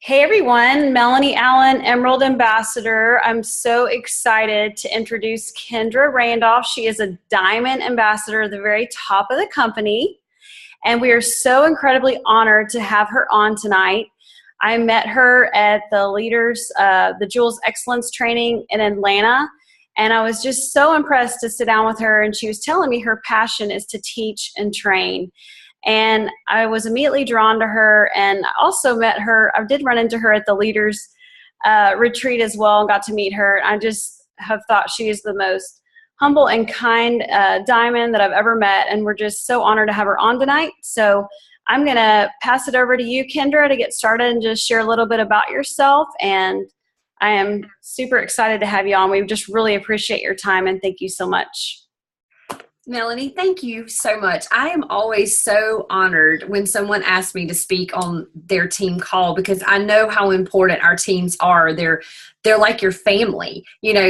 Hey everyone, Melanie Allen, Emerald Ambassador. I'm so excited to introduce Kendra Randolph. She is a Diamond Ambassador at the very top of the company, and we are so incredibly honored to have her on tonight. I met her at the Jules Excellence Training in Atlanta, and I was just so impressed to sit down with her, and she was telling me her passion is to teach and train. And I was immediately drawn to her, and I also met her. I did run into her at the leaders retreat as well and got to meet her. I just have thought she is the most humble and kind diamond that I've ever met, and we're just so honored to have her on tonight. So I'm going to pass it over to you, Kendra, to get started and just share a little bit about yourself. And I am super excited to have you on. We just really appreciate your time, and thank you so much. Melanie, thank you so much. I am always so honored when someone asks me to speak on their team call because I know how important our teams are. They're like your family,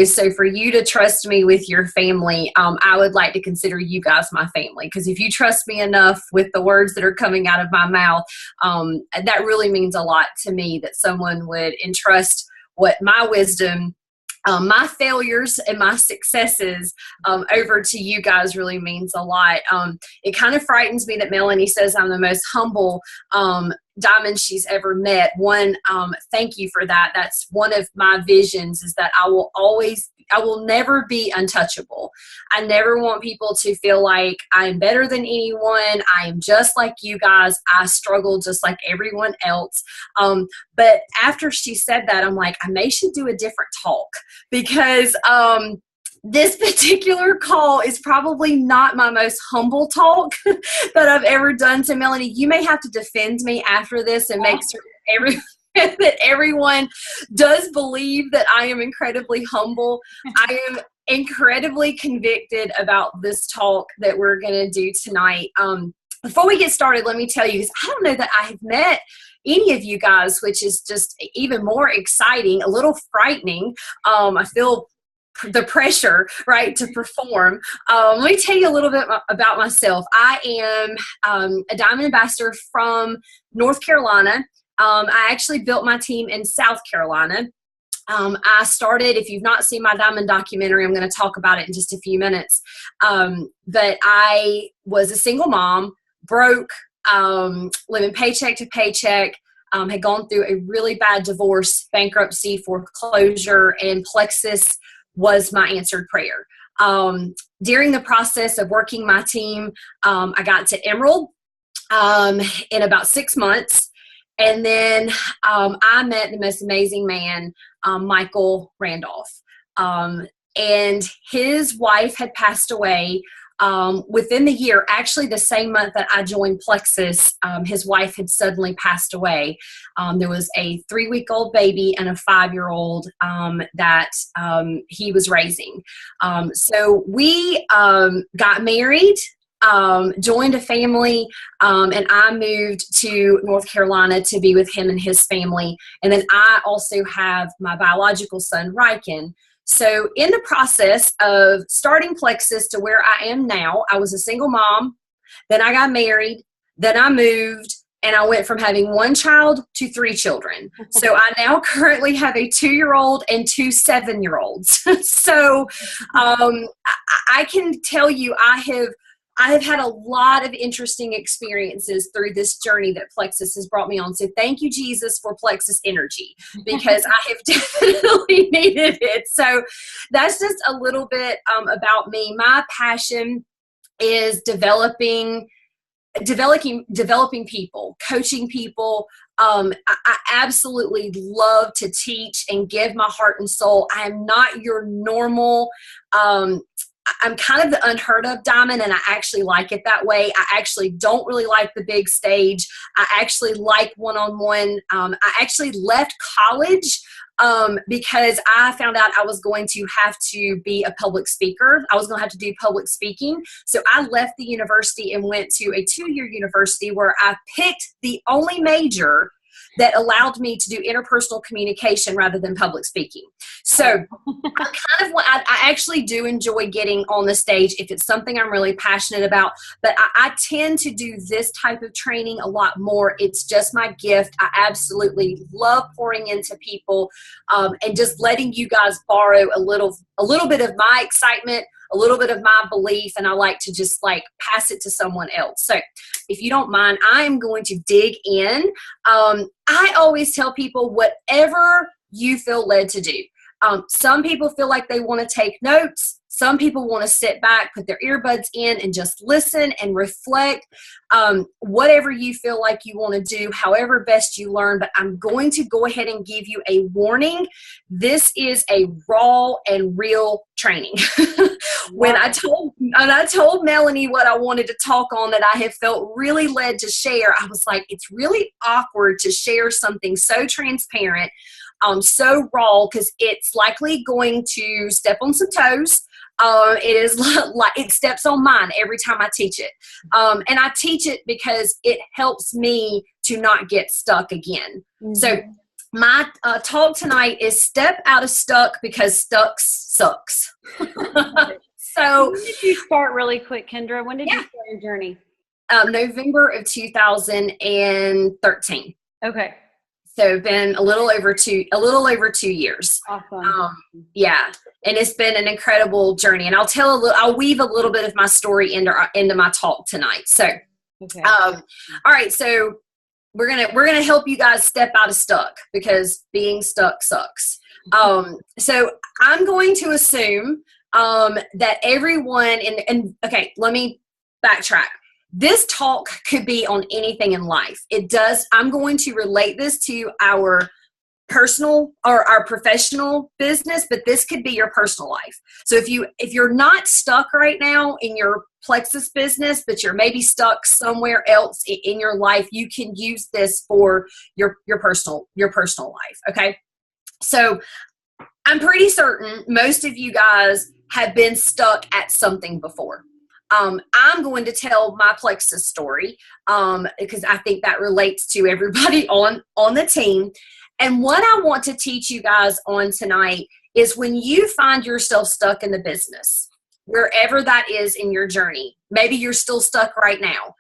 so for you to trust me with your family, I would like to consider you guys my family, because if you trust me enough with the words that are coming out of my mouth, that really means a lot to me, that someone would entrust what my wisdom, my failures and my successes over to you guys really means a lot. It kind of frightens me that Melanie says I'm the most humble diamond she's ever met. One, thank you for that. That's one of my visions, is that I will never be untouchable. I never want people to feel like I'm better than anyone. I am just like you guys. I struggle just like everyone else. But after she said that, I'm like, I should do a different talk, because this particular call is probably not my most humble talk that I've ever done. So Melanie, you may have to defend me after this and make sure that everyone does believe that I am incredibly humble. I am incredibly convicted about this talk that we're going to do tonight. Before we get started, let me tell you, because I don't know that I have met any of you guys, which is just even more exciting, a little frightening. I feel the pressure, right, to perform. Let me tell you a little bit about myself. I am a Diamond Ambassador from North Carolina. I actually built my team in South Carolina. I started, if you've not seen my Diamond documentary, I'm going to talk about it in just a few minutes. But I was a single mom, broke, living paycheck to paycheck, had gone through a really bad divorce, bankruptcy, foreclosure, and Plexus was my answered prayer. During the process of working my team, I got to Emerald in about 6 months. And then I met the most amazing man, Michael Randolph. And his wife had passed away within the year. Actually, the same month that I joined Plexus, his wife had suddenly passed away. There was a 3-week-old baby and a 5-year-old that he was raising. So we got married, joined a family, and I moved to North Carolina to be with him and his family. And then I also have my biological son, Riken. So in the process of starting Plexus to where I am now, I was a single mom, then I got married, then I moved, and I went from having 1 child to 3 children. So I now currently have a 2-year-old and 2 7-year-olds. So I can tell you I have had a lot of interesting experiences through this journey that Plexus has brought me on. So thank you, Jesus, for Plexus energy, because I have definitely needed it. So that's just a little bit about me. My passion is developing people, coaching people. I absolutely love to teach and give my heart and soul. I am not your normal, I'm kind of the unheard of diamond, and I actually like it that way. I actually don't really like the big stage. I actually like one-on-one. I actually left college because I found out I was going to have to be a public speaker. I was going to have to do public speaking. So I left the university and went to a 2-year university where I picked the only major that allowed me to do interpersonal communication rather than public speaking. So I actually do enjoy getting on the stage if it's something I'm really passionate about, but I tend to do this type of training a lot more. It's just my gift. I absolutely love pouring into people and just letting you guys borrow a little bit of my excitement, a little bit of my belief, and I like to just like pass it to someone else. So if you don't mind, I'm going to dig in. I always tell people whatever you feel led to do. Some people feel like they want to take notes. Some people want to sit back, put their earbuds in, and just listen and reflect. Whatever you feel like you want to do, however best you learn. But I'm going to go ahead and give you a warning. This is a raw and real training. When I told Melanie what I wanted to talk on that I have felt really led to share, I was like, it's really awkward to share something so transparent, so raw, because it's likely going to step on some toes. It is like it steps on mine every time I teach it. And I teach it because it helps me to not get stuck again. Mm-hmm. So my talk tonight is step out of stuck because stuck sucks. So when did you start really quick, Kendra? When did you start your journey? November of 2013. Okay. So been a little over 2 years. Awesome. Yeah. And it's been an incredible journey. And I'll weave a little bit of my story into my talk tonight. So, okay. All right. So we're going to help you guys step out of stuck because being stuck sucks. So I'm going to assume, that everyone okay, let me backtrack. This talk could be on anything in life. I'm going to relate this to our personal or our professional business, but this could be your personal life. So if you're not stuck right now in your Plexus business, but you're maybe stuck somewhere else in your life, you can use this for your personal life. Okay. So I'm pretty certain most of you guys have been stuck at something before. I'm going to tell my Plexus story because I think that relates to everybody on the team. And what I want to teach you guys on tonight is when you find yourself stuck in the business, wherever that is in your journey, maybe you're still stuck right now.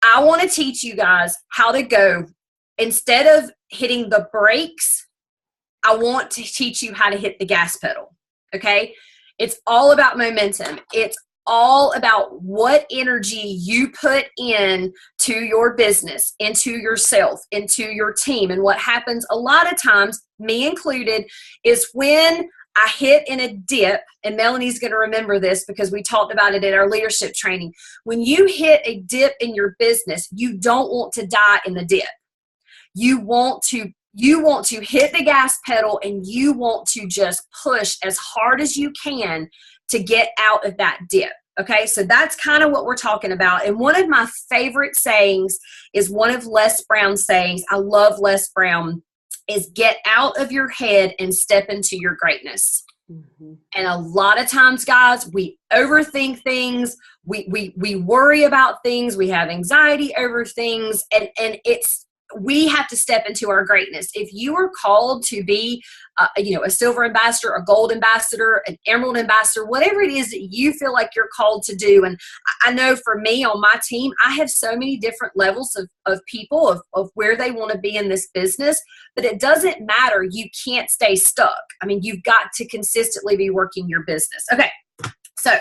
I want to teach you guys how to go. Instead of hitting the brakes, I want to teach you how to hit the gas pedal. Okay? It's all about momentum. It's all about what energy you put in to your business, into yourself, into your team. And what happens a lot of times, me included, is when I hit in a dip, and Melanie's going to remember this because we talked about it at our leadership training. When you hit a dip in your business, you don't want to die in the dip. You want to hit the gas pedal and you want to just push as hard as you can to get out of that dip. Okay, so that's kind of what we're talking about. And one of my favorite sayings is one of Les Brown's sayings. I love Les Brown, is get out of your head and step into your greatness. Mm-hmm. And a lot of times, guys, we overthink things. We worry about things. We have anxiety over things. And we have to step into our greatness. If you are called to be, a silver ambassador, a gold ambassador, an emerald ambassador, whatever it is that you feel like you're called to do. And I know for me on my team, I have so many different levels of people, of where they want to be in this business, but it doesn't matter. You can't stay stuck. I mean, you've got to consistently be working your business. Okay. So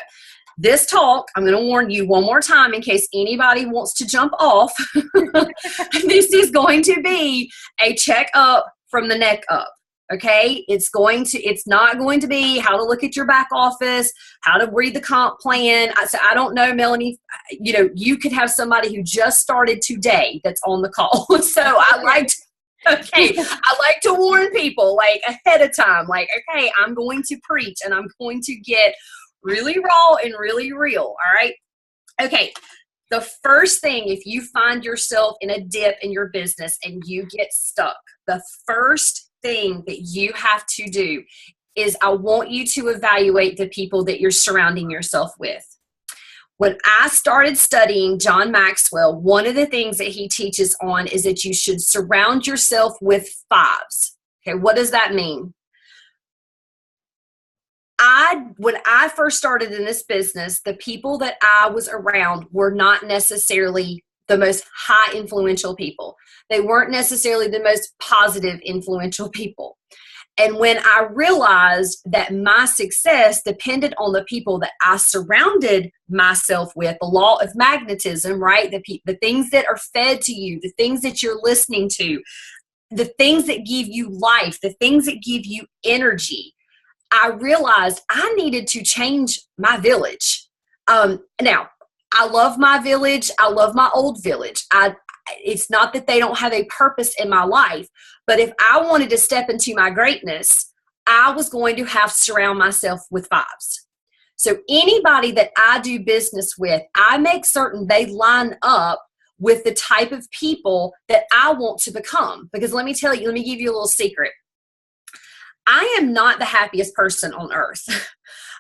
this talk, I'm going to warn you one more time in case anybody wants to jump off. This is going to be a check up from the neck up. Okay. It's not going to be how to look at your back office, how to read the comp plan. I don't know, Melanie, you could have somebody who just started today that's on the call. So I like to warn people like ahead of time, like, okay, I'm going to preach and I'm going to get really raw and really real. All right. Okay. The first thing, if you find yourself in a dip in your business and you get stuck, the first thing that you have to do is I want you to evaluate the people that you're surrounding yourself with. When I started studying John Maxwell, one of the things that he teaches on is that you should surround yourself with fives. Okay, what does that mean? When I first started in this business, the people that I was around were not necessarily the most high influential people. They weren't necessarily the most positive influential people. And when I realized that my success depended on the people that I surrounded myself with, the law of magnetism, right? The things that are fed to you, the things that you're listening to, the things that give you life, the things that give you energy, I realized I needed to change my village. Now, I love my village. I love my old village. It's not that they don't have a purpose in my life, but if I wanted to step into my greatness, I was going to have to surround myself with fives. So anybody that I do business with, I make certain they line up with the type of people that I want to become. Because let me give you a little secret. I am not the happiest person on earth.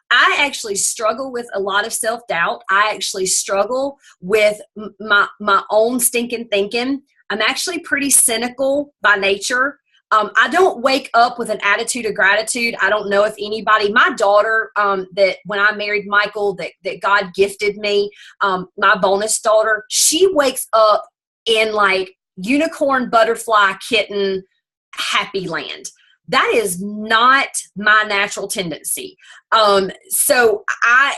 I actually struggle with a lot of self-doubt. I actually struggle with my own stinking thinking. I'm actually pretty cynical by nature. I don't wake up with an attitude of gratitude. I don't know if anybody, my daughter, that when I married Michael, that God gifted me, my bonus daughter, she wakes up in like unicorn, butterfly, kitten, happy land. That is not my natural tendency. So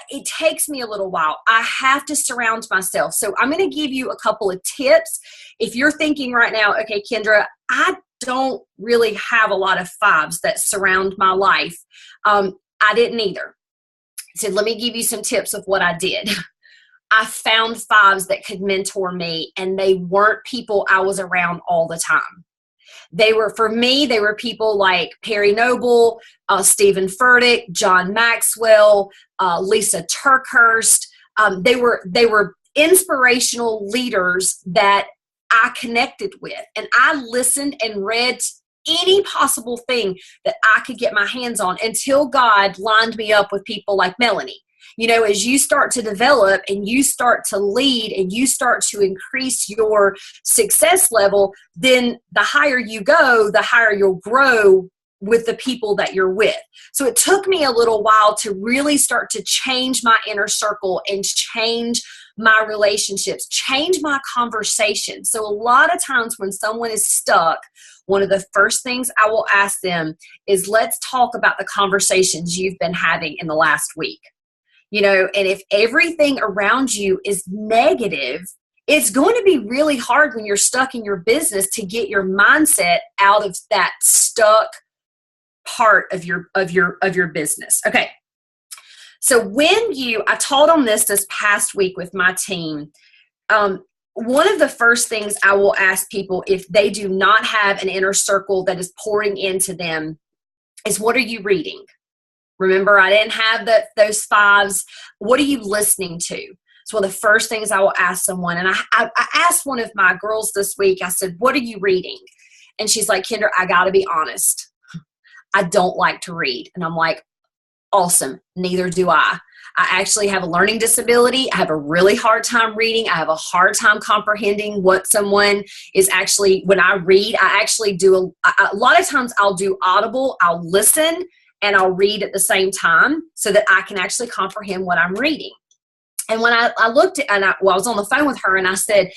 it takes me a little while. I have to surround myself. So I'm going to give you a couple of tips. If you're thinking right now, okay, Kendra, I don't really have a lot of fives that surround my life. I didn't either. So let me give you some tips of what I did. I found fives that could mentor me, and they weren't people I was around all the time. For me, they were people like Perry Noble, Stephen Furtick, John Maxwell, Lisa Turkhurst. They were inspirational leaders that I connected with, and I listened and read any possible thing that I could get my hands on until God lined me up with people like Melanie. You know, as you start to develop and you start to lead and you start to increase your success level, then the higher you go, the higher you'll grow with the people that you're with. So it took me a little while to really start to change my inner circle and change my relationships, change my conversation. So a lot of times when someone is stuck, one of the first things I will ask them is, let's talk about the conversations you've been having in the last week. You know, and if everything around you is negative, it's going to be really hard when you're stuck in your business to get your mindset out of that stuck part of your business. Okay. So I taught on this past week with my team. One of the first things I will ask people if they do not have an inner circle that is pouring into them is, what are you reading? Remember, I didn't have those fives. What are you listening to? It's one of the first things I will ask someone. And I asked one of my girls this week, I said, what are you reading? And she's like, Kendra, I got to be honest. I don't like to read. And I'm like, awesome. Neither do I. I actually have a learning disability. I have a really hard time reading. I have a hard time comprehending what someone is actually, when I read, I actually do a lot of times I'll do audible. I'll listen and I'll read at the same time so that I can actually comprehend what I'm reading. And when I looked at, I was on the phone with her and I said,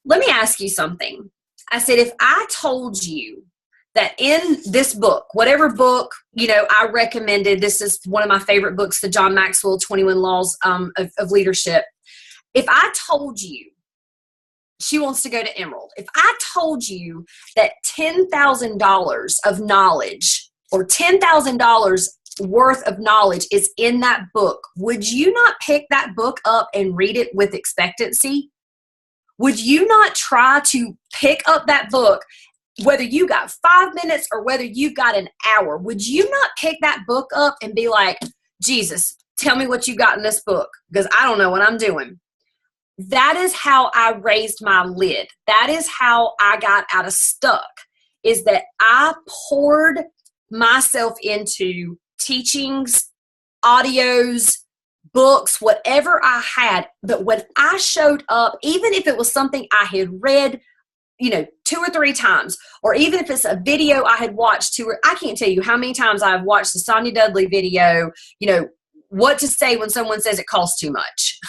let me ask you something. I said, if I told you that in this book, whatever book, you know, I recommended, this is one of my favorite books, the John Maxwell 21 Laws of Leadership. If I told you she wants to go to Emerald, if I told you that $10,000 of knowledge or $10,000 worth of knowledge is in that book, would you not pick that book up and read it with expectancy? Would you not try to pick up that book, whether you got 5 minutes or whether you got an hour? Would you not pick that book up and be like, Jesus, tell me what you got in this book, because I don't know what I'm doing? That is how I raised my lid. That is how I got out of stuck, is that I poured myself into teachings, audios, books, whatever I had. But when I showed up, even if it was something I had read, 2 or 3 times, or even if it's a video I had watched I can't tell you how many times I've watched the Sonia Dudley video, what to say when someone says it costs too much.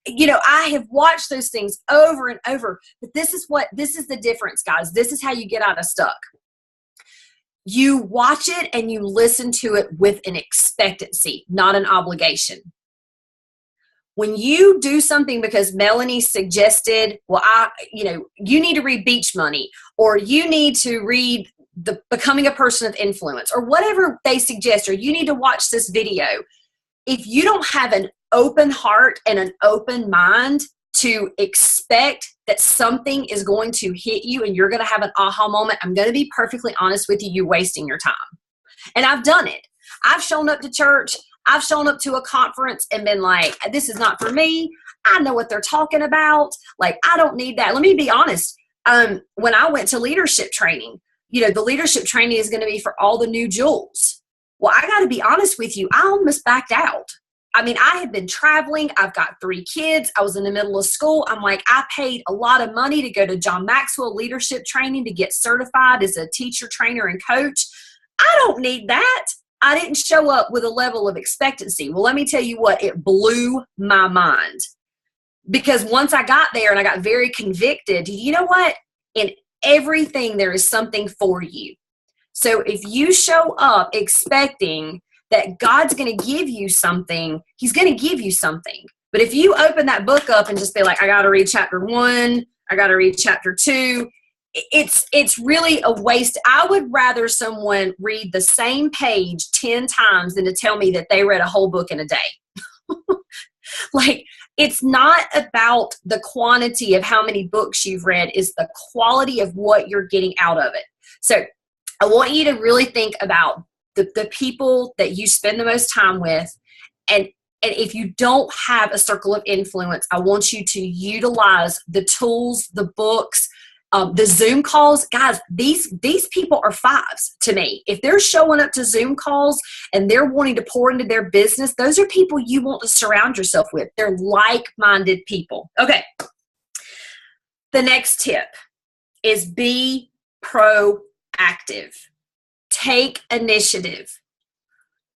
I have watched those things over and over, but this is the difference, guys. This is how you get out of stuck. You watch it and you listen to it with an expectancy, not an obligation. When you do something because Melanie suggested, you need to read Beach Money, or you need to read the Becoming a Person of Influence, or whatever they suggest, or you need to watch this video. If you don't have an open heart and an open mind to expect that something is going to hit you and you're going to have an aha moment, I'm going to be perfectly honest with you, you're wasting your time. And I've done it. I've shown up to church. I've shown up to a conference and been like, this is not for me. I know what they're talking about. Like, I don't need that. Let me be honest. When I went to leadership training, the leadership training is going to be for all the new jewels. Well, I got to be honest with you. I almost backed out. I mean, I had been traveling. I've got 3 kids. I was in the middle of school. I'm like, I paid a lot of money to go to John Maxwell leadership training to get certified as a teacher, trainer, and coach. I don't need that. I didn't show up with a level of expectancy. Well, let me tell you what, it blew my mind. Because once I got there and I got very convicted, you know what? In everything, there is something for you. So if you show up expecting that God's going to give you something, He's going to give you something. But if you open that book up and just be like, I got to read chapter 1, I got to read chapter 2, it's really a waste. I would rather someone read the same page 10 times than to tell me that they read a whole book in a day. Like, it's not about the quantity of how many books you've read, it's the quality of what you're getting out of it. So I want you to really think about the people that you spend the most time with. And if you don't have a circle of influence, I want you to utilize the tools, the books, the Zoom calls. Guys, these people are 5s to me. If they're showing up to Zoom calls and they're wanting to pour into their business, those are people you want to surround yourself with. They're like-minded people. Okay. The next tip is be proactive. Take initiative.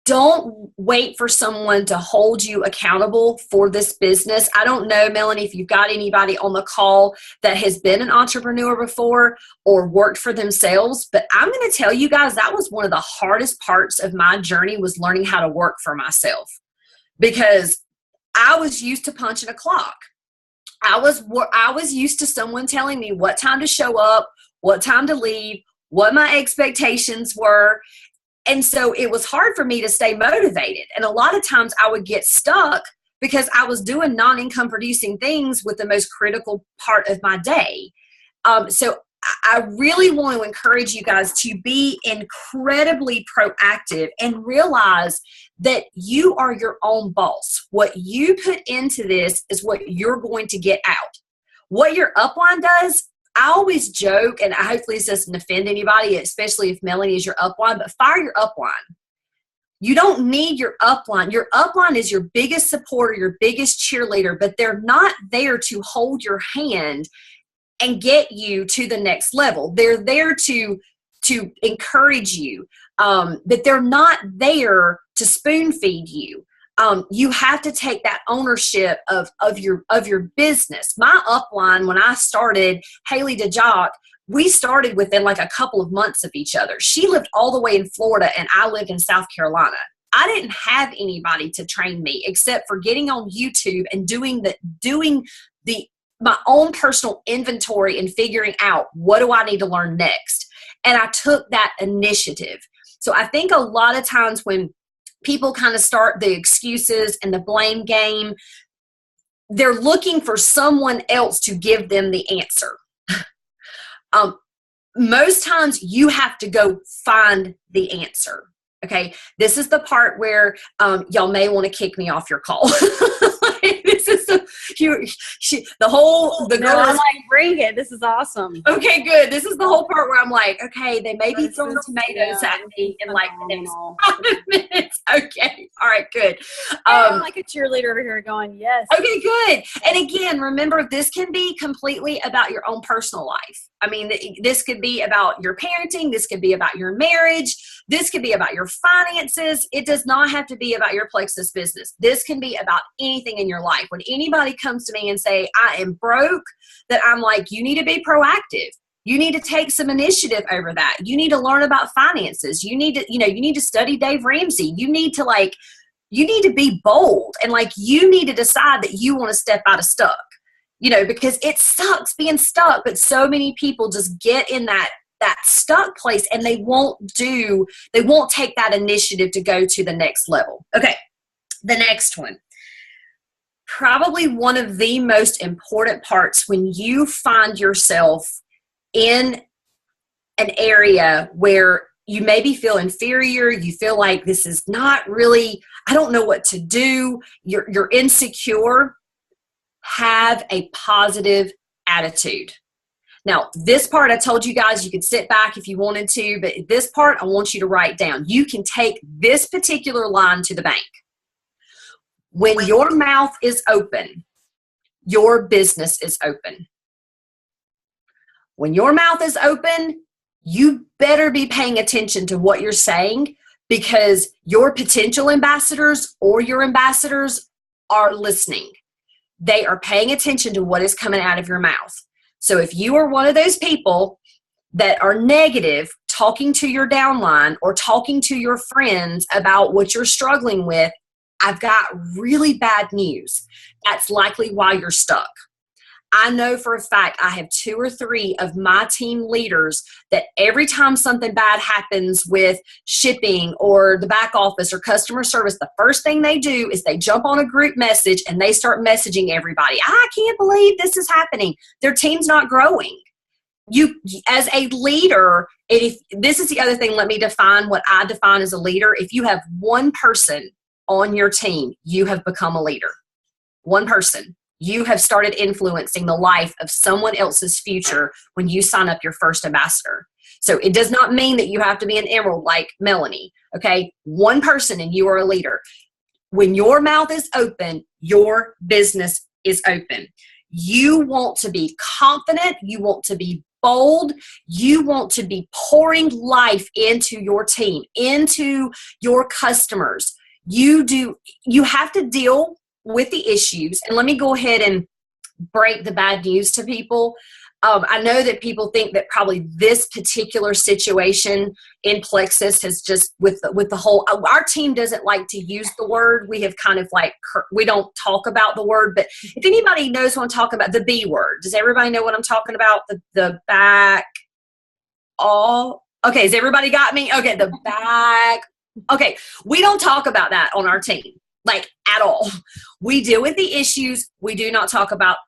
Don't wait for someone to hold you accountable for this business. I don't know, Melanie, if you've got anybody on the call that has been an entrepreneur before or worked for themselves, but I'm going to tell you guys that was one of the hardest parts of my journey, was learning how to work for myself, because I was used to punching a clock. I was used to someone telling me what time to show up, what time to leave, what my expectations were. And so it was hard for me to stay motivated. And a lot of times I would get stuck because I was doing non-income producing things with the most critical part of my day. So I really want to encourage you guys to be incredibly proactive and realize that you are your own boss. What you put into this is what you're going to get out. What your upline does, I always joke, and hopefully this doesn't offend anybody, especially if Melanie is your upline, but fire your upline. You don't need your upline. Your upline is your biggest supporter, your biggest cheerleader, but they're not there to hold your hand and get you to the next level. They're there to encourage you, but they're not there to spoon feed you. You have to take that ownership of your business. My upline, when I started, Haley DeJock, we started within like a couple of months of each other. She lived all the way in Florida and I lived in South Carolina. I didn't have anybody to train me except for getting on YouTube and doing my own personal inventory and figuring out, what do I need to learn next? And I took that initiative. So I think a lot of times when people kind of start the excuses and the blame game, they're looking for someone else to give them the answer. Most times you have to go find the answer. Okay. This is the part where y'all may want to kick me off your call. The No, girl I'm is like, bring it. This is awesome. okay, good. This is the whole part where I'm like, okay, they may be throwing tomatoes at me in like the next phenomenal. 5 minutes. Okay. All right, good. I'm like a cheerleader over here going, yes. Okay, good. And again, remember, this can be completely about your own personal life. I mean, this could be about your parenting. This could be about your marriage. This could be about your finances. It does not have to be about your Plexus business. This can be about anything in your life. When anybody comes to me and say, I am broke, that I'm like, you need to be proactive. You need to take some initiative over that. You need to learn about finances. You need to study Dave Ramsey. You need to be bold, and like, you need to decide that you want to step out of stuck, because it sucks being stuck, but so many people just get in that stuck place and they won't take that initiative to go to the next level. Okay. The next one, probably one of the most important parts when you find yourself in an area where you maybe feel inferior, you feel like this is not really, I don't know what to do, you're insecure, have a positive attitude. Now, this part I told you guys, you could sit back if you wanted to, but this part I want you to write down. You can take this particular line to the bank. When your mouth is open, your business is open. When your mouth is open, you better be paying attention to what you're saying, because your potential ambassadors or your ambassadors are listening. They are paying attention to what is coming out of your mouth. So if you are one of those people that are negative, talking to your downline or talking to your friends about what you're struggling with, I've got really bad news. That's likely why you're stuck. I know for a fact I have 2 or 3 of my team leaders that every time something bad happens with shipping or the back office or customer service, the first thing they do is they jump on a group message and they start messaging everybody. I can't believe this is happening. Their team's not growing. You, as a leader, if this is the other thing, let me define what I define as a leader. If you have one person on your team, you have become a leader. One person. You have started influencing the life of someone else's future when you sign up your first ambassador. So it does not mean that you have to be an emerald like Melanie, okay? One person and you are a leader. When your mouth is open, your business is open. You want to be confident. You want to be bold. You want to be pouring life into your team, into your customers. You have to deal with the issues. And let me go ahead and break the bad news to people. I know that people think that probably this particular situation in Plexus has just with the whole, our team doesn't like to use the word. We have kind of like, we don't talk about the word, but if anybody knows what I'm talking about, the B word, does everybody know what I'm talking about? The back, all, okay, has everybody got me? Okay, the back. Okay, we don't talk about that on our team. Like at all. We deal with the issues. We do not talk about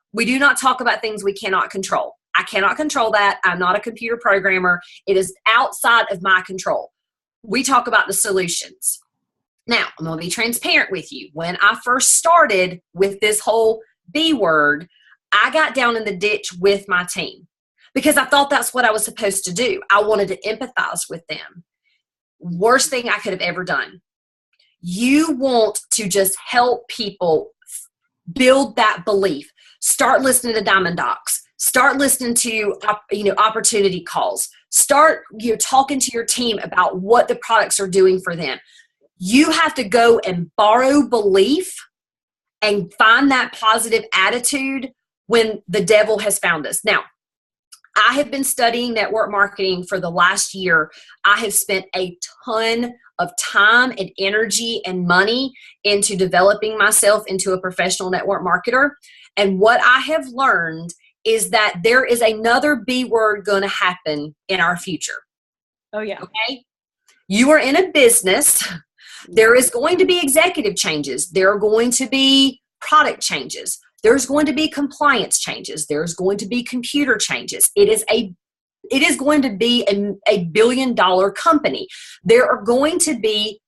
things we cannot control. I cannot control that. I'm not a computer programmer. It is outside of my control. We talk about the solutions. Now, I'm going to be transparent with you. When I first started with this whole B word, I got down in the ditch with my team because I thought that's what I was supposed to do. I wanted to empathize with them. Worst thing I could have ever done. You want to just help people build that belief. Start listening to Diamond Docs. Start listening to opportunity calls. Start talking to your team about what the products are doing for them. You have to go and borrow belief and find that positive attitude when the devil has found us. Now, I have been studying network marketing for the last year. I have spent a ton of time and energy and money into developing myself into a professional network marketer. And what I have learned is that there is another B word going to happen in our future. Oh, yeah. Okay. You are in a business. There is going to be executive changes. There are going to be product changes. There's going to be compliance changes. There's going to be computer changes. It is going to be a $1 billion company. There are going to be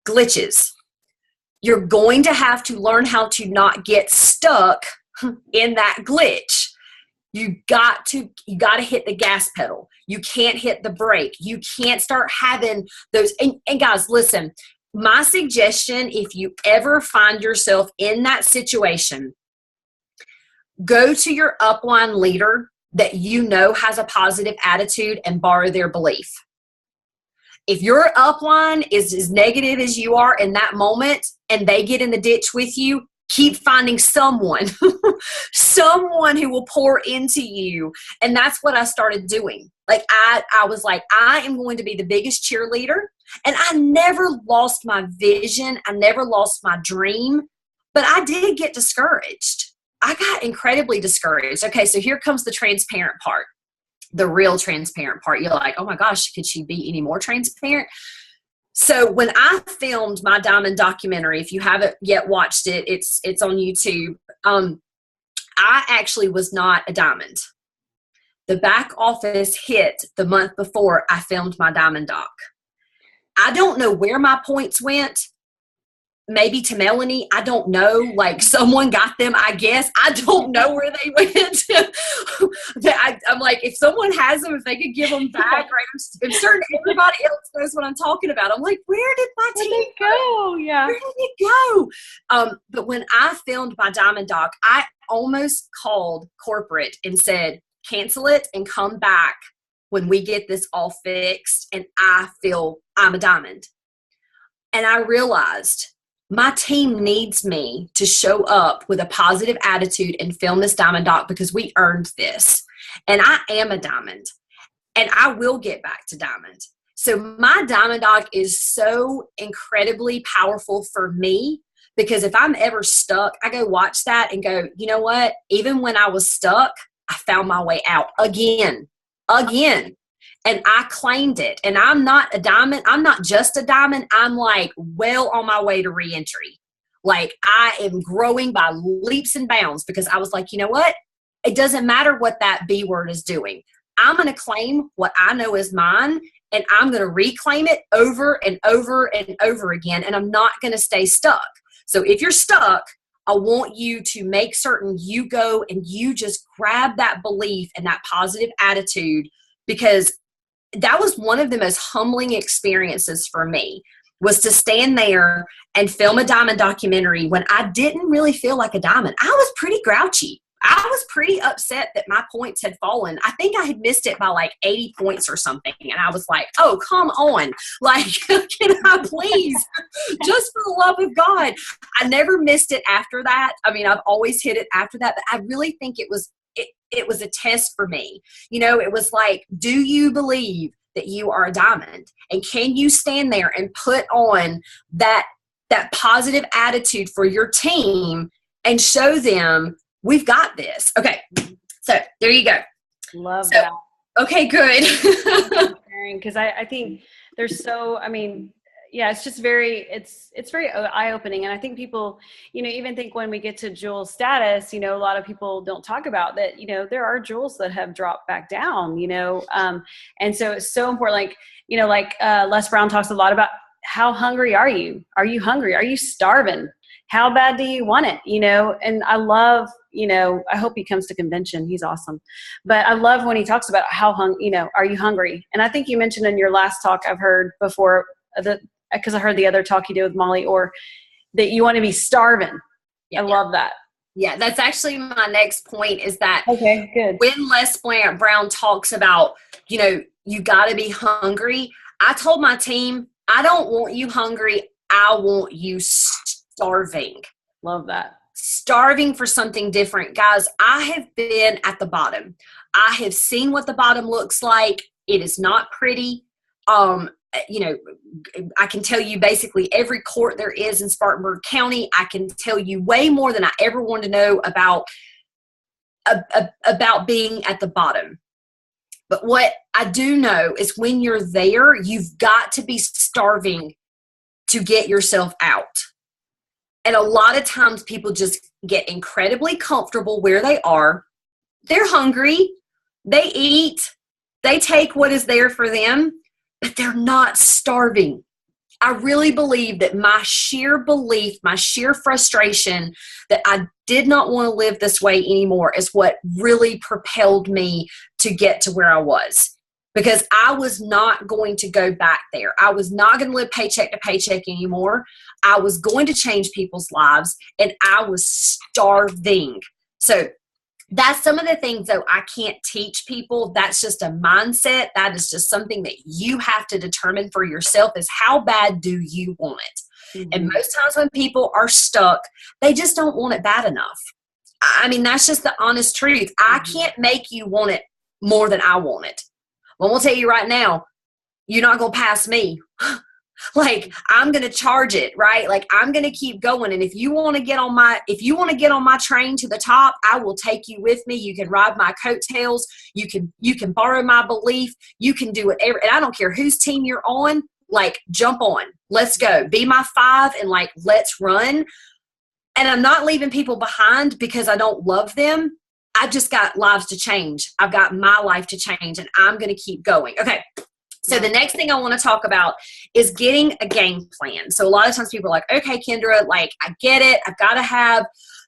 glitches. You're going to have to learn how to not get stuck in that glitch. You got to hit the gas pedal. You can't hit the brake. You can't start having those. And guys, listen, my suggestion, if you ever find yourself in that situation, go to your upline leader that you know has a positive attitude and borrow their belief. If your upline is as negative as you are in that moment and they get in the ditch with you, keep finding someone, someone who will pour into you. And that's what I started doing. Like I was like, I am going to be the biggest cheerleader. And I never lost my vision. I never lost my dream, but I did get discouraged. I got incredibly discouraged. Okay, so here comes the transparent part, the real transparent part. You're like, oh my gosh, could she be any more transparent? So when I filmed my diamond documentary, if you haven't yet watched it, it's on YouTube. I actually was not a diamond. The back office hit the month before I filmed my diamond doc. I don't know where my points went. Maybe to Melanie, I don't know. Like someone got them, I guess. I don't know where they went. I'm like, if someone has them, if they could give them back, right? I'm certain everybody else knows what I'm talking about. I'm like, where did my team go? Yeah. Where did it go? But when I filmed my diamond doc, I almost called corporate and said, cancel it and come back when we get this all fixed and I feel I'm a diamond. And I realized my team needs me to show up with a positive attitude and film this diamond doc because we earned this. And I am a diamond and I will get back to diamond. So my diamond doc is so incredibly powerful for me because if I'm ever stuck, I go watch that and go, you know what? Even when I was stuck, I found my way out again. And I claimed it. And I'm not a diamond. I'm not just a diamond. I'm like well on my way to reentry. Like I am growing by leaps and bounds because I was like, you know what? It doesn't matter what that B word is doing. I'm going to claim what I know is mine and I'm going to reclaim it over and over and over again. And I'm not going to stay stuck. So if you're stuck, I want you to make certain you go and you just grab that belief and that positive attitude because that was one of the most humbling experiences for me was to stand there and film a diamond documentary when I didn't really feel like a diamond. I was pretty grouchy. I was pretty upset that my points had fallen. I think I had missed it by like 80 points or something. And I was like, oh, come on. Like, can I please? Just for the love of God. I never missed it after that. I mean, I've always hit it after that, but I really think it was a test for me. You know, it was like, do you believe that you are a diamond? And can you stand there and put on that positive attitude for your team and show them we've got this? Okay. So there you go. Love that. Okay, good. Because I think there's so, I mean, yeah, it's just very, it's very eye-opening. And I think people, you know, even think when we get to jewel status, you know, a lot of people don't talk about that, you know, there are jewels that have dropped back down, you know. And so it's so important, like, you know, like Les Brown talks a lot about how hungry are you? Are you hungry? Are you starving? How bad do you want it? You know, and I love, you know, I hope he comes to convention. He's awesome. But I love when he talks about you know, are you hungry? And I think you mentioned in your last talk I've heard before because I heard the other talk you did with Molly, or that you want to be starving. Yeah, I love that. Yeah, that's actually my next point is that okay, good. When Les Brown talks about, you know, you got to be hungry, I told my team, I don't want you hungry. I want you starving. Love that. Starving for something different. Guys, I have been at the bottom. I have seen what the bottom looks like. It is not pretty. You know, I can tell you basically every court there is in Spartanburg County. I can tell you way more than I ever wanted to know about being at the bottom. But what I do know is when you're there, you've got to be starving to get yourself out. And a lot of times people just get incredibly comfortable where they are. They're hungry. They eat. They take what is there for them. But they're not starving. I really believe that my sheer belief, my sheer frustration that I did not want to live this way anymore is what really propelled me to get to where I was. Because I was not going to go back there. I was not going to live paycheck to paycheck anymore. I was going to change people's lives, and I was starving. So that's some of the things, though, I can't teach people. That's just a mindset. That is just something that you have to determine for yourself, is how bad do you want it? Mm-hmm. And most times when people are stuck, they just don't want it bad enough. I mean, that's just the honest truth. I can't make you want it more than I want it. Well, I'm going to tell you right now, you're not going to pass me. Like, I'm going to charge it, right? Like, I'm going to keep going. And if you want to get on my train to the top, I will take you with me. You can ride my coattails. You can borrow my belief. You can do whatever. And I don't care whose team you're on, like, jump on. Let's go. Be my 5 and, like, let's run. And I'm not leaving people behind because I don't love them. I've just got lives to change. I've got my life to change, and I'm going to keep going. Okay. So the next thing I want to talk about is getting a game plan. So a lot of times people are like, okay, Kendra, like, I get it. I've got to have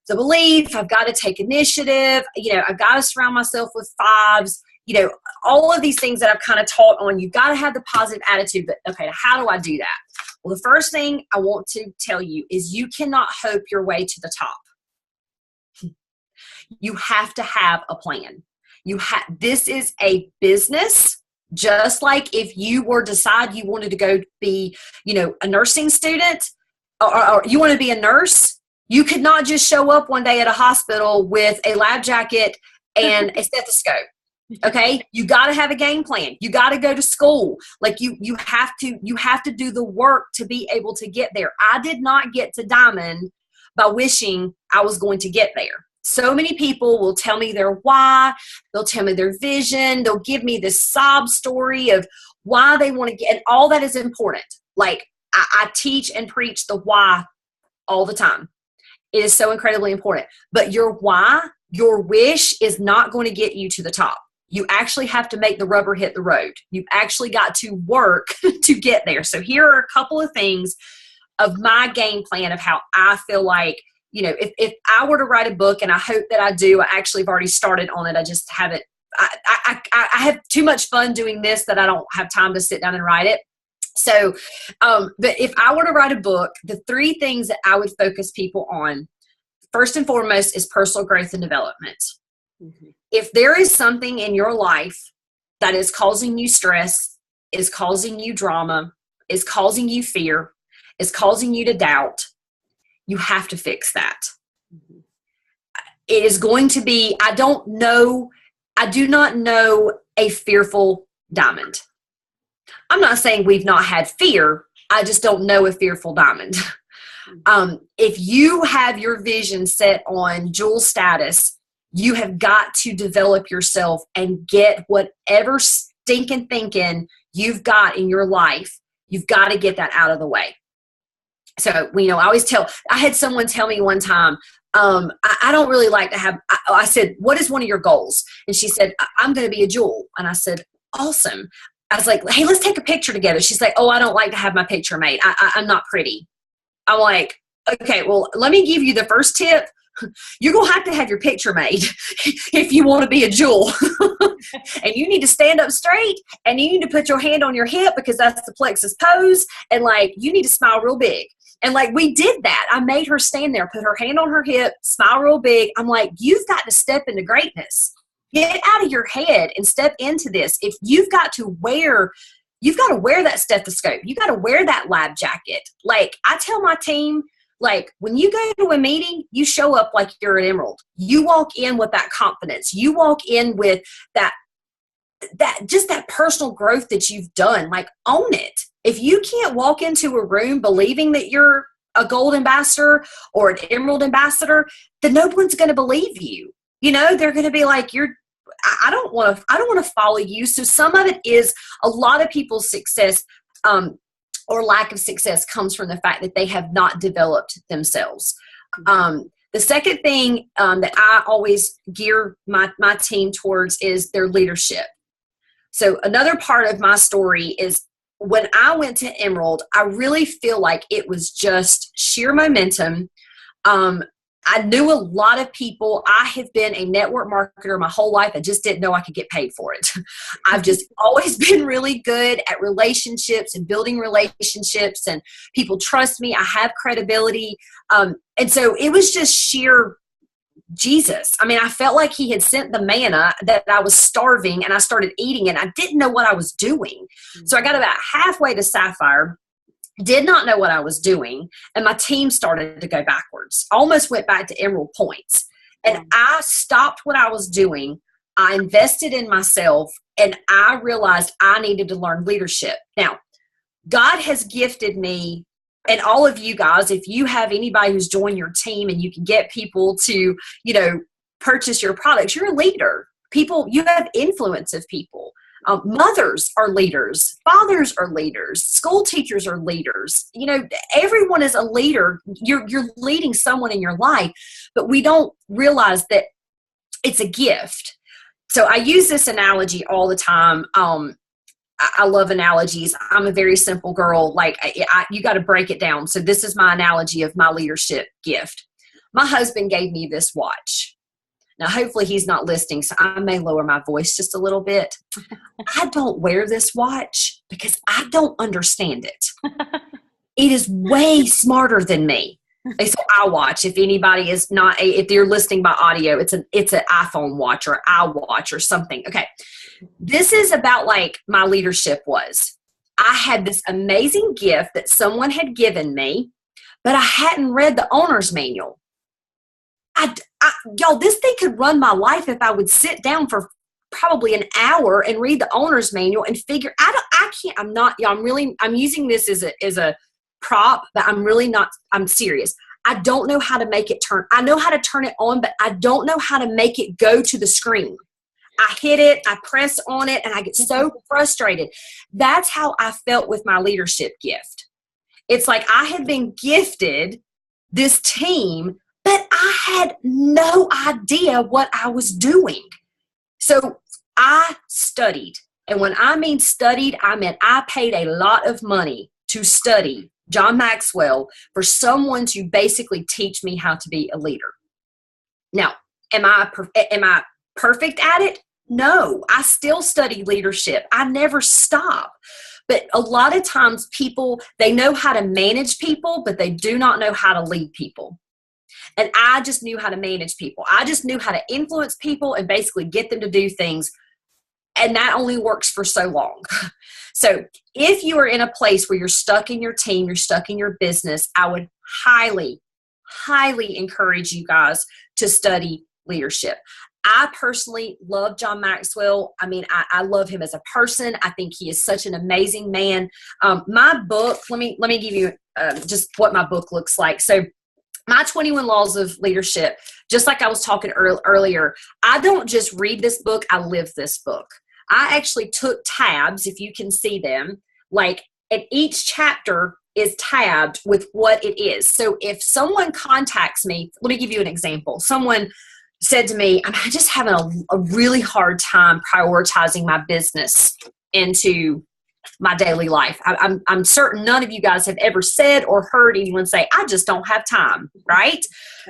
the belief. I've got to take initiative. I've got to surround myself with 5s. All of these things that I've kind of taught on. You've got to have the positive attitude. But okay, how do I do that? Well, the first thing I want to tell you is you cannot hope your way to the top. You have to have a plan. This is a business. Just like if you were decide you wanted to go be, a nursing student or you want to be a nurse, you could not just show up one day at a hospital with a lab jacket and a stethoscope. Okay. You got to have a game plan. You got to go to school. Like you have to do the work to be able to get there. I did not get to Diamond by wishing I was going to get there. So many people will tell me their why. They'll tell me their vision. They'll give me this sob story of why they want to get, and all that is important. Like I teach and preach the why all the time. It is so incredibly important. But your why, your wish is not going to get you to the top. You actually have to make the rubber hit the road. You've actually got to work to get there. So here are a couple of things of my game plan of how I feel like, if I were to write a book, and I hope that I do, I actually have already started on it. I just haven't, I have too much fun doing this that I don't have time to sit down and write it. So, but if I were to write a book, the 3 things that I would focus people on, first and foremost, is personal growth and development. Mm-hmm. If there is something in your life that is causing you stress, is causing you drama, is causing you fear, is causing you to doubt, you have to fix that. Mm-hmm. It is going to be, I do not know a fearful diamond. I'm not saying we've not had fear. I just don't know a fearful diamond. If you have your vision set on jewel status, you have got to develop yourself and get whatever stinking thinking you've got in your life. You've got to get that out of the way. So, I had someone tell me one time, I don't really like to have, I said, what is one of your goals? And she said, I'm going to be a jewel. And I said, awesome. I was like, hey, let's take a picture together. She's like, oh, I don't like to have my picture made. I'm not pretty. I'm like, okay, well, let me give you the first tip. You're going to have your picture made if you want to be a jewel. And you need to stand up straight, and you need to put your hand on your hip because that's the plexus pose. And you need to smile real big. And we did that. I made her stand there, put her hand on her hip, smile real big. I'm like, you've got to step into greatness. Get out of your head and step into this. If you've got to wear that stethoscope. You got to wear that lab jacket. I tell my team, when you go to a meeting, you show up like you're an emerald. You walk in with that confidence. You walk in with that personal growth that you've done. Own it. If you can't walk into a room believing that you're a gold ambassador or an emerald ambassador, then no one's going to believe you. They're going to be like, I don't want to follow you. So some of it is a lot of people's success, or lack of success, comes from the fact that they have not developed themselves. The second thing that I always gear my team towards is their leadership. So another part of my story is when I went to Emerald, I really feel like it was just sheer momentum. I knew a lot of people. I have been a network marketer my whole life. I just didn't know I could get paid for it. I've just always been really good at relationships and building relationships, and people trust me. I have credibility. And so it was just sheer Jesus. I mean, I felt like he had sent the manna that I was starving, and I started eating it. I didn't know what I was doing. So I got about halfway to Sapphire, did not know what I was doing, and my team started to go backwards. Almost went back to Emerald points. And I stopped what I was doing. I invested in myself, and I realized I needed to learn leadership. Now, God has gifted me, and all of you guys, if you have anybody who's joined your team and you can get people to, purchase your products, you're a leader. People, you have influence of people. Mothers are leaders. Fathers are leaders. School teachers are leaders. Everyone is a leader. You're leading someone in your life, but we don't realize that it's a gift. So I use this analogy all the time. I love analogies. I'm a very simple girl. Like you got to break it down. So this is my analogy of my leadership gift. My husband gave me this watch. Now, hopefully he's not listening, so I may lower my voice just a little bit. I don't wear this watch because I don't understand it. It is way smarter than me. It's an iWatch. If anybody is not, if you're listening by audio, it's an iPhone watch or iWatch or something. Okay. This is about like my leadership was. I had this amazing gift that someone had given me, but I hadn't read the owner's manual. Y'all, this thing could run my life if I would sit down for probably an hour and read the owner's manual and figure. I'm using this as a prop, but I'm really not. I'm serious. I don't know how to make it turn. I know how to turn it on, but I don't know how to make it go to the screen. I hit it, I press on it, and I get so frustrated. That's how I felt with my leadership gift. It's like I had been gifted this team, but I had no idea what I was doing. So I studied. And when I mean studied, I mean I paid a lot of money to study John Maxwell for someone to basically teach me how to be a leader. Now, am I perfect at it? No, I still study leadership. I never stop. But a lot of times people, they know how to manage people, but they do not know how to lead people. And I just knew how to manage people. I just knew how to influence people and basically get them to do things. And that only works for so long. So if you are in a place where you're stuck in your team, you're stuck in your business, I would highly, highly encourage you guys to study leadership. I personally love John Maxwell. I mean, I love him as a person. I think he is such an amazing man. My book, let me give you just what my book looks like. So my 21 Laws of Leadership, just like I was talking earlier, I don't just read this book, I live this book. I actually took tabs, if you can see them, and each chapter is tabbed with what it is. So if someone contacts me, let me give you an example. Someone said to me, I'm just having a really hard time prioritizing my business into my daily life. I'm certain none of you guys have ever said or heard anyone say, I just don't have time, right?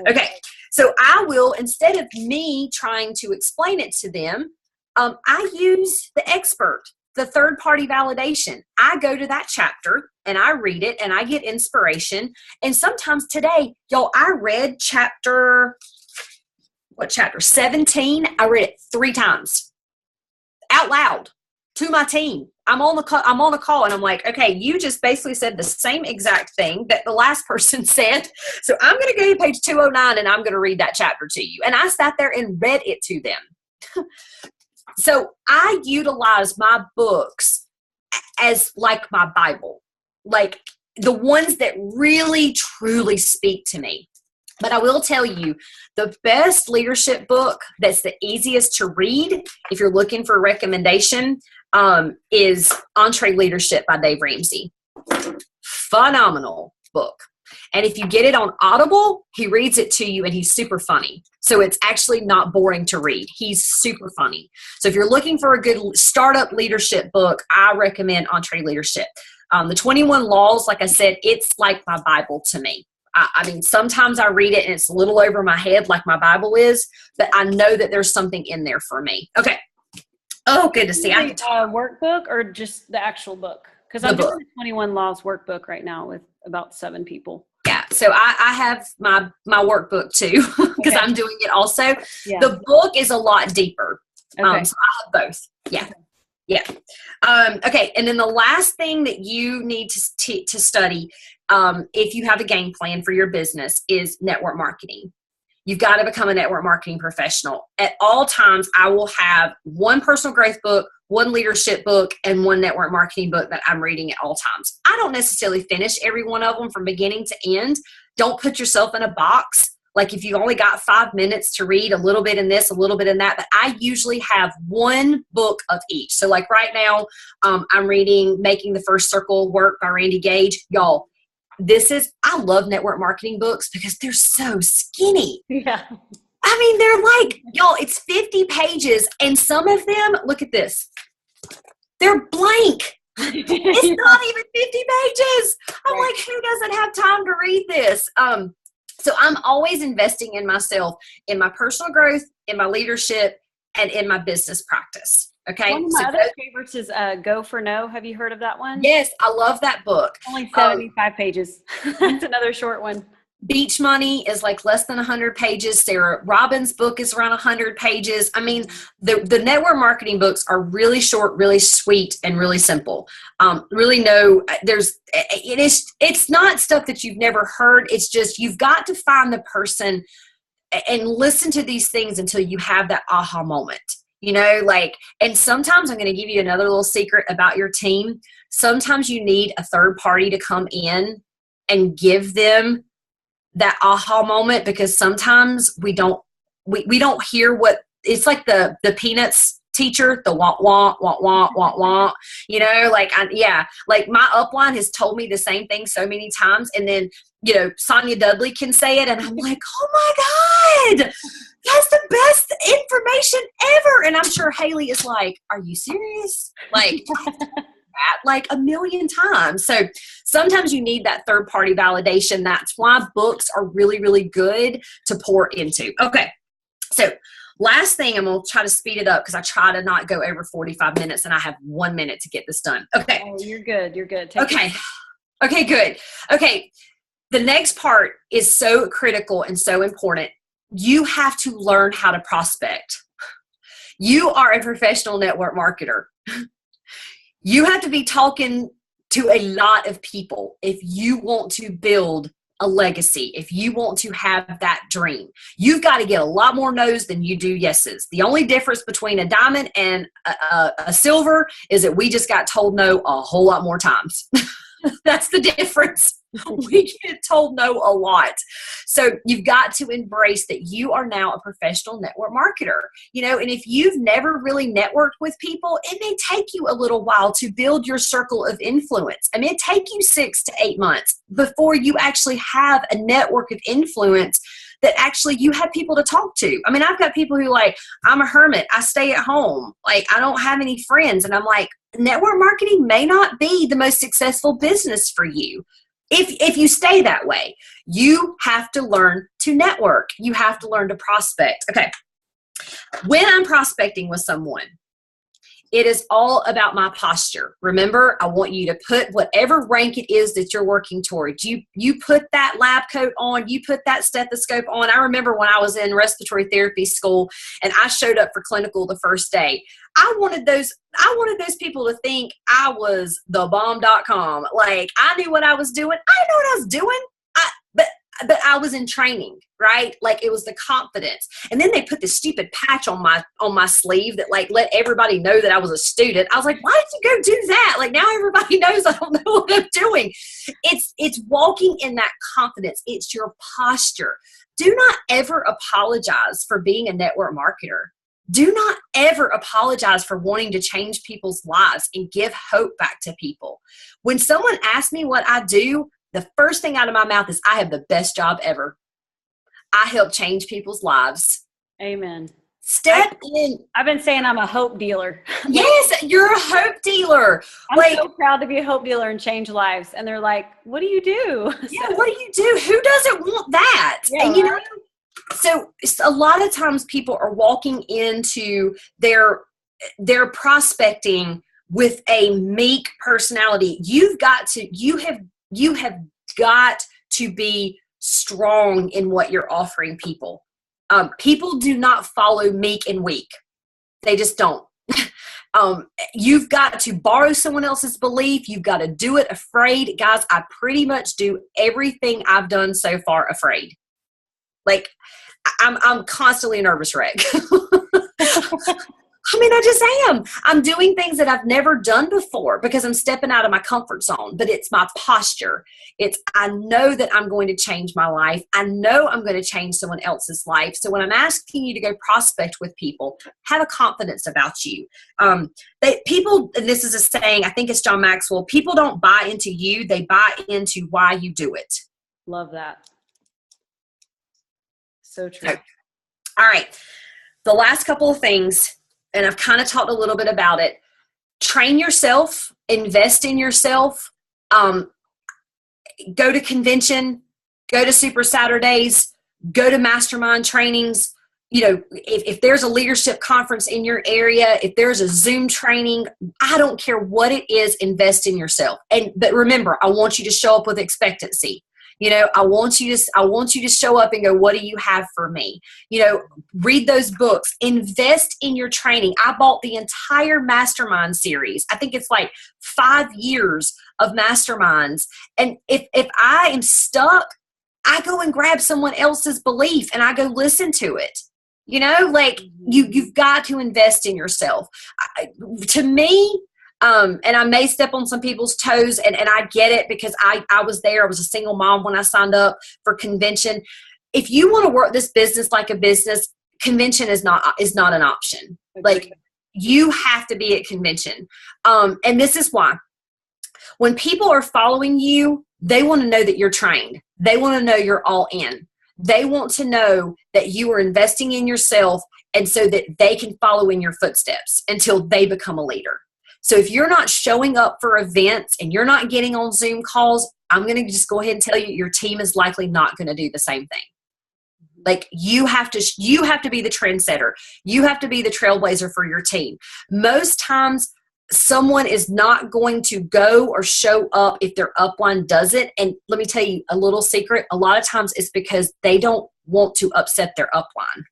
Okay, so I will, instead of me trying to explain it to them, I use the expert, the third-party validation. I go to that chapter and I read it and I get inspiration. And sometimes today, y'all, I read chapter 17? I read it 3 times out loud to my team. I'm on the call and I'm like, okay, you just basically said the same exact thing that the last person said. So I'm going to go to page 209 and I'm going to read that chapter to you. And I sat there and read it to them. So I utilize my books as like my Bible, like the ones that really, truly speak to me. But I will tell you, the best leadership book that's the easiest to read, if you're looking for a recommendation, is Entre Leadership by Dave Ramsey. Phenomenal book. And if you get it on Audible, he reads it to you and he's super funny. So it's actually not boring to read. He's super funny. So if you're looking for a good startup leadership book, I recommend Entre Leadership. The 21 Laws, like I said, it's like my Bible to me. I mean, sometimes I read it and it's a little over my head like my Bible is, but I know that there's something in there for me. Okay. Oh, good to see. I can talk. Workbook or just the actual book? Because I'm doing the 21 Laws workbook right now with about 7 people. Yeah, so I have my workbook too because I'm doing it also. Yeah. The book is a lot deeper. Okay. So I have both. Yeah. Yeah. Okay. And then the last thing that you need to study if you have a game plan for your business is network marketing. You've got to become a network marketing professional. At all times, I will have one personal growth book, one leadership book, and one network marketing book that I'm reading at all times. I don't necessarily finish every one of them from beginning to end. Don't put yourself in a box. Like if you only got 5 minutes to read a little bit in this, a little bit in that, but I usually have one book of each. So like right now, I'm reading Making the First Circle Work by Randy Gage. Y'all, I love network marketing books because they're so skinny. Yeah. I mean, they're like, y'all, it's 50 pages and some of them, look at this, they're blank. It's not even 50 pages. I'm like, who doesn't have time to read this? So I'm always investing in myself, in my personal growth, in my leadership, and in my business practice. Okay. One of my other favorites is Go for No. Have you heard of that one? Yes, I love that book. Only 75 pages. That's another short one. Beach Money is like less than 100 pages. Sarah Robbins' book is around 100 pages. I mean, the network marketing books are really short, really sweet, and really simple. It's not stuff that you've never heard. It's just you've got to find the person and listen to these things until you have that aha moment. You know, like, and sometimes I'm going to give you another little secret about your team. Sometimes you need a third party to come in and give them that aha moment, because sometimes we don't hear what it's like the Peanuts teacher, the wah wah wah wah wah wah, you know, like like my upline has told me the same thing so many times, and then Sonia Dudley can say it and I'm like, oh my God, that's the best information ever. And I'm sure Haley is like, are you serious? Like like a million times. So sometimes you need that third party validation. That's why books are really, really good to pour into. Okay. So last thing, I'm going to try to speed it up because I try to not go over 45 minutes and I have 1 minute to get this done. Okay. Oh, you're good. You're good. Okay, good. Okay. The next part is so critical and so important. You have to learn how to prospect. You are a professional network marketer. You have to be talking to a lot of people if you want to build a legacy, if you want to have that dream. You've got to get a lot more no's than you do yeses. The only difference between a diamond and a silver is that we just got told no a whole lot more times. That's the difference. We get told no a lot. So you've got to embrace that you are now a professional network marketer, and if you've never really networked with people, it may take you a little while to build your circle of influence. I mean, it take you 6 to 8 months before you actually have a network of influence that actually you have people to talk to. I mean, I've got people who like, I'm a hermit. I stay at home. Like, I don't have any friends. And I'm like, network marketing may not be the most successful business for you. If you stay that way, you have to learn to network. You have to learn to prospect. Okay. When I'm prospecting with someone, it is all about my posture. Remember, I want you to put whatever rank it is that you're working towards. You put that lab coat on, you put that stethoscope on. I remember when I was in respiratory therapy school and I showed up for clinical the first day. I wanted those people to think I was the bomb.com. Like, I knew what I was doing. I didn't know what I was doing. But I was in training, right? Like, it was the confidence. And then they put this stupid patch on my sleeve that like let everybody know that I was a student. I was like, why did you go do that? Like, now everybody knows I don't know what I'm doing. It's walking in that confidence. It's your posture. Do not ever apologize for being a network marketer. Do not ever apologize for wanting to change people's lives and give hope back to people. When someone asks me what I do, the first thing out of my mouth is, I have the best job ever. I help change people's lives. Amen. Step in. I've been saying I'm a hope dealer. Yes, you're a hope dealer. I'm so proud to be a hope dealer and change lives. And they're like, what do you do? Yeah, what do you do? Who doesn't want that? Yeah, and, so a lot of times people are walking into their prospecting with a meek personality. You have got to be strong in what you're offering people. People do not follow meek and weak. They just don't. You've got to borrow someone else's belief. You've got to do it afraid. Guys, I pretty much do everything I've done so far afraid. Like, I'm constantly a nervous wreck. I mean, I just am. I'm doing things that I've never done before because I'm stepping out of my comfort zone, but it's my posture. I know that I'm going to change my life. I know I'm going to change someone else's life. So when I'm asking you to go prospect with people, have a confidence about you. People, and this is a saying, I think it's John Maxwell, people don't buy into you, they buy into why you do it. Love that. So true. Okay. All right. The last couple of things, and I've kind of talked a little bit about it. Train yourself, invest in yourself, go to convention, go to Super Saturdays, go to mastermind trainings. If there's a leadership conference in your area, if there's a Zoom training, I don't care what it is, invest in yourself. But remember, I want you to show up with expectancy. I want you to show up and go, what do you have for me? Read those books, invest in your training. I bought the entire mastermind series. I think it's like 5 years of masterminds. And if I am stuck, I go and grab someone else's belief and I go listen to it. You've got to invest in yourself. To me, and I may step on some people's toes, and I get it because I was there. I was a single mom when I signed up for convention. If you want to work this business like a business, convention is not an option. Like, you have to be at convention. And this is why. When people are following you, they want to know that you're trained. They want to know you're all in. They want to know that you are investing in yourself, and so that they can follow in your footsteps until they become a leader. So if you're not showing up for events and you're not getting on Zoom calls, I'm going to just go ahead and tell you, your team is likely not going to do the same thing. Like, you have to be the trendsetter. You have to be the trailblazer for your team. Most times, someone is not going to go or show up if their upline doesn't. And let me tell you a little secret. A lot of times it's because they don't want to upset their upline.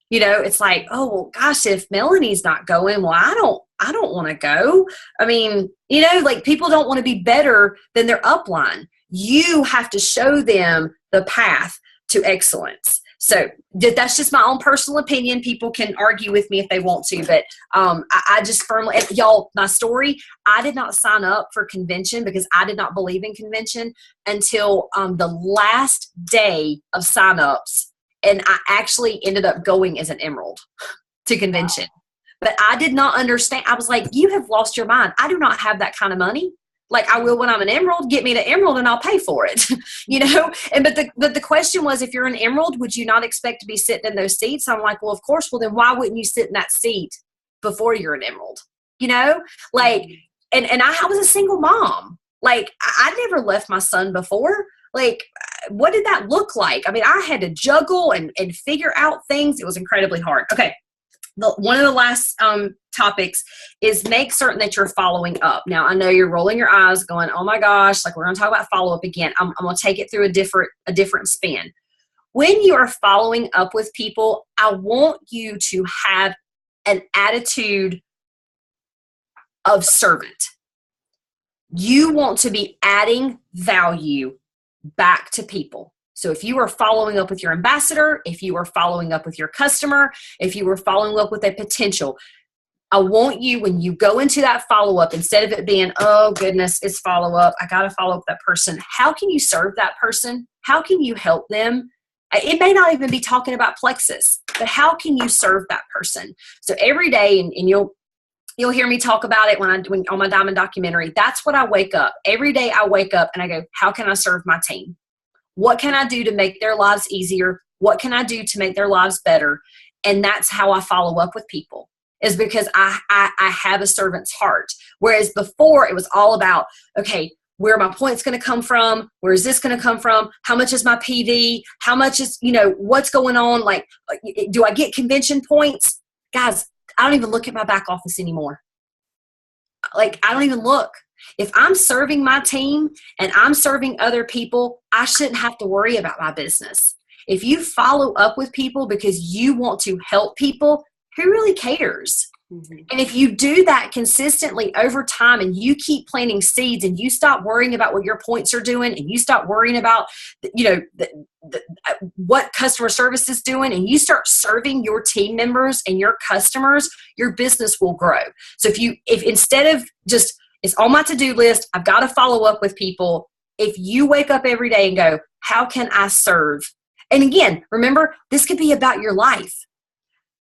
It's like, oh, well, gosh, if Melanie's not going, well, I don't want to go. I mean, people don't want to be better than their upline. You have to show them the path to excellence. So that's just my own personal opinion. People can argue with me if they want to, but I just firmly, y'all, my story, I did not sign up for convention because I did not believe in convention until the last day of signups. And I actually ended up going as an emerald to convention. Wow. But I did not understand. I was like, you have lost your mind. I do not have that kind of money. Like, I will when I'm an emerald. Get me the emerald and I'll pay for it. But the question was, if you're an emerald, would you not expect to be sitting in those seats? I'm like, well, of course. Well, then why wouldn't you sit in that seat before you're an emerald? And I was a single mom. Like, I never left my son before. Like, what did that look like? I mean, I had to juggle and figure out things. It was incredibly hard. Okay. One of the last topics is make certain that you're following up. Now, I know you're rolling your eyes going, oh my gosh, like, we're going to talk about follow-up again. I'm going to take it through a different spin. When you are following up with people, I want you to have an attitude of servant. You want to be adding value back to people. So if you are following up with your ambassador, if you are following up with your customer, if you are following up with a potential, I want you, when you go into that follow-up, instead of it being, oh goodness, it's follow-up, I got to follow up with that person. How can you serve that person? How can you help them? It may not even be talking about Plexus, but how can you serve that person? So every day, and you'll hear me talk about it when on my Diamond documentary. That's what I wake up. Every day I wake up and I go, how can I serve my team? What can I do to make their lives easier? What can I do to make their lives better? And that's how I follow up with people, is because I have a servant's heart. Whereas before it was all about, okay, where are my points going to come from? Where is this going to come from? How much is my PV? How much is, what's going on? Like, do I get convention points? Guys, I don't even look at my back office anymore. Like, I don't even look. If I'm serving my team and I'm serving other people, I shouldn't have to worry about my business. If you follow up with people because you want to help people, who really cares? Mm-hmm. And if you do that consistently over time and you keep planting seeds and you stop worrying about what your points are doing and you stop worrying about, what customer service is doing, and you start serving your team members and your customers, your business will grow. So if instead of just, it's on my to-do list, I've got to follow up with people. If you wake up every day and go, how can I serve? And again, remember, this could be about your life.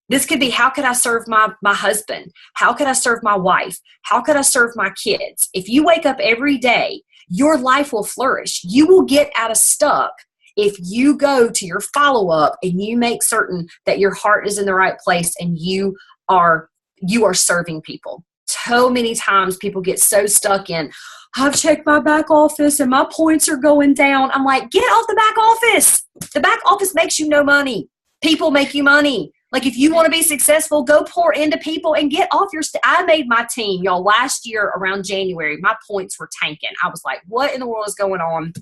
This could be, how could I serve my husband? How could I serve my wife? How could I serve my kids? If you wake up every day, your life will flourish. You will get out of stuck if you go to your follow-up and you make certain that your heart is in the right place and you are serving people. So many times people get so stuck in, I've checked my back office and my points are going down. I'm like, get off the back office. The back office makes you no money. People make you money. Like, if you want to be successful, go pour into people and get off your I made my team, y'all, last year around January, my points were tanking. I was like, what in the world is going on?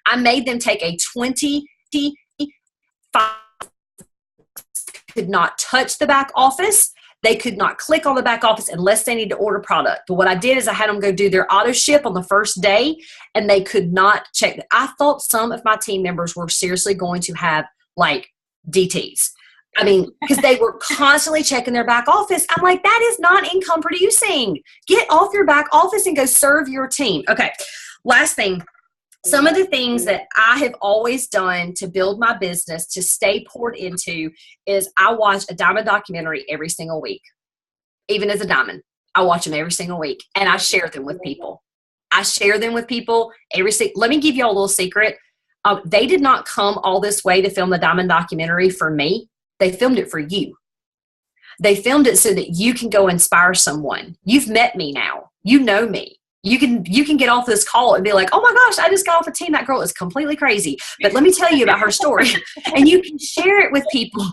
I made them take a 25, could not touch the back office. They could not click on the back office unless they need to order product. But what I did is I had them go do their auto ship on the first day, and they could not check. I thought some of my team members were seriously going to have like DTs. I mean, because they were constantly checking their back office. I'm like, that is not income producing. Get off your back office and go serve your team. Okay. Last thing. Some of the things that I have always done to build my business, to stay poured into, is I watch a diamond documentary every single week. Even as a diamond, I watch them every single week, and I share them with people. Let me give you all a little secret. They did not come all this way to film the diamond documentary for me. They filmed it for you. They filmed it so that you can go inspire someone. You've met me now. You know me. You can get off this call and be like, oh my gosh, I just got off a team. That girl is completely crazy. But let me tell you about her story. And you can share it with people.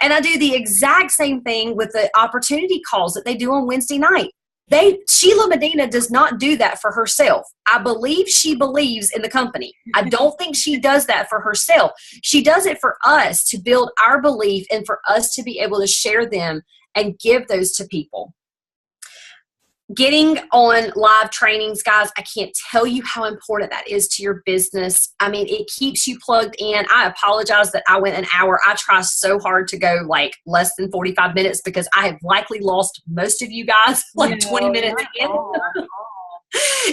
And I do the exact same thing with the opportunity calls that they do on Wednesday night. Sheila Medina does not do that for herself. I believe she believes in the company. I don't think she does that for herself. She does it for us to build our belief and for us to be able to share them and give those to people. Getting on live trainings, guys, I can't tell you how important that is to your business. I mean, it keeps you plugged in. I apologize that I went an hour. I try so hard to go like less than 45 minutes because I have likely lost most of you guys like 20 minutes in.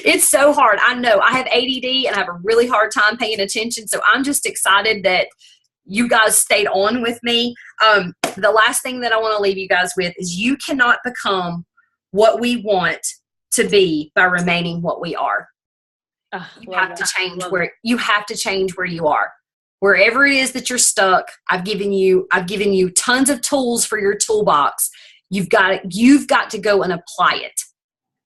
It's so hard. I know. I have ADD and I have a really hard time paying attention. So I'm just excited that you guys stayed on with me. The last thing that I want to leave you guys with is you cannot become what we want to be by remaining what we are. You have to change where you are. Wherever it is that you're stuck, I've given you tons of tools for your toolbox. You've got to go and apply it.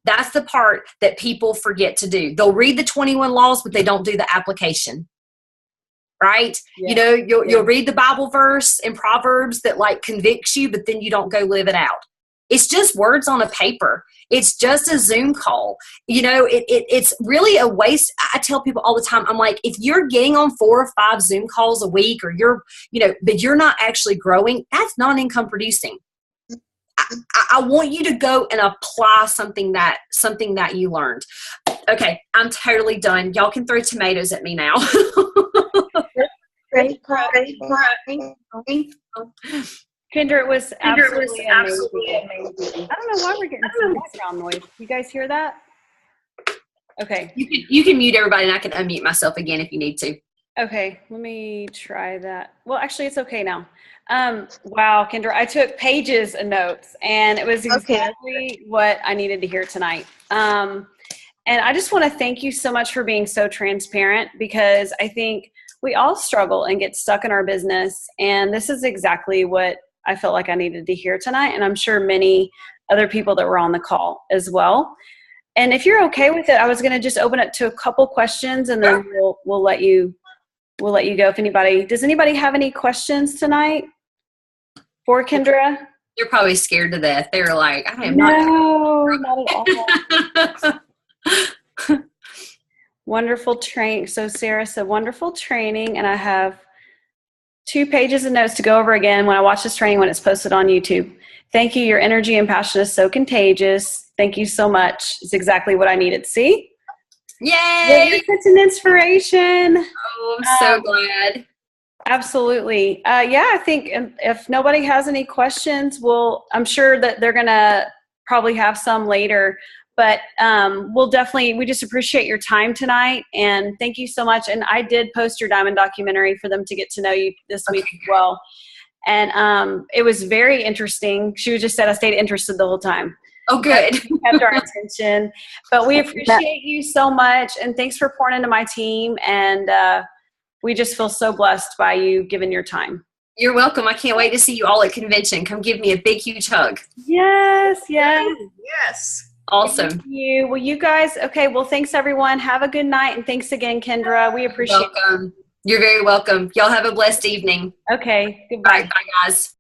That's the part that people forget to do. They'll read the 21 laws, but they don't do the application. Right? Yeah. You'll read the Bible verse in Proverbs that like convicts you, but then you don't go live it out. It's just words on a paper. It's just a Zoom call. It's really a waste. I tell people all the time, I'm like, if you're getting on 4 or 5 Zoom calls a week or but you're not actually growing, that's not income producing. I want you to go and apply something that you learned. Okay, I'm totally done. Y'all can throw tomatoes at me now. Kendra, it was absolutely amazing. I don't know why we're getting some background noise. You guys hear that? Okay. You can mute everybody, and I can unmute myself again if you need to. Okay, let me try that. Well, actually, it's okay now. Wow, Kendra, I took pages of notes, and it was exactly what I needed to hear tonight. And I just want to thank you so much for being so transparent, because I think we all struggle and get stuck in our business. And this is exactly what I felt like I needed to hear tonight. And I'm sure many other people that were on the call as well. And if you're okay with it, I was going to just open it to a couple questions, and then we'll let you go. If does anybody have any questions tonight for Kendra? You're probably scared to death. They're like, I am not at all. Wonderful training. So Sarah said, wonderful training. And I have 2 pages of notes to go over again when I watch this training when it's posted on YouTube. Thank you. Your energy and passion is so contagious. Thank you so much. It's exactly what I needed. See? Yay! You're such an inspiration. Oh, I'm so glad. Absolutely. Yeah, I think if nobody has any questions, I'm sure that they're going to probably have some later. But we just appreciate your time tonight. And thank you so much. And I did post your Diamond documentary for them to get to know you this week as well. And it was very interesting. She just said I stayed interested the whole time. Oh, good. We kept our attention. But we appreciate you so much. And thanks for pouring into my team. And we just feel so blessed by you giving your time. You're welcome. I can't wait to see you all at convention. Come give me a big, huge hug. Yes. Awesome. Thank you. Well, you guys, okay. Well, thanks everyone. Have a good night. And thanks again, Kendra. We appreciate it. You're very welcome. Y'all have a blessed evening. Okay. Goodbye. Bye, guys.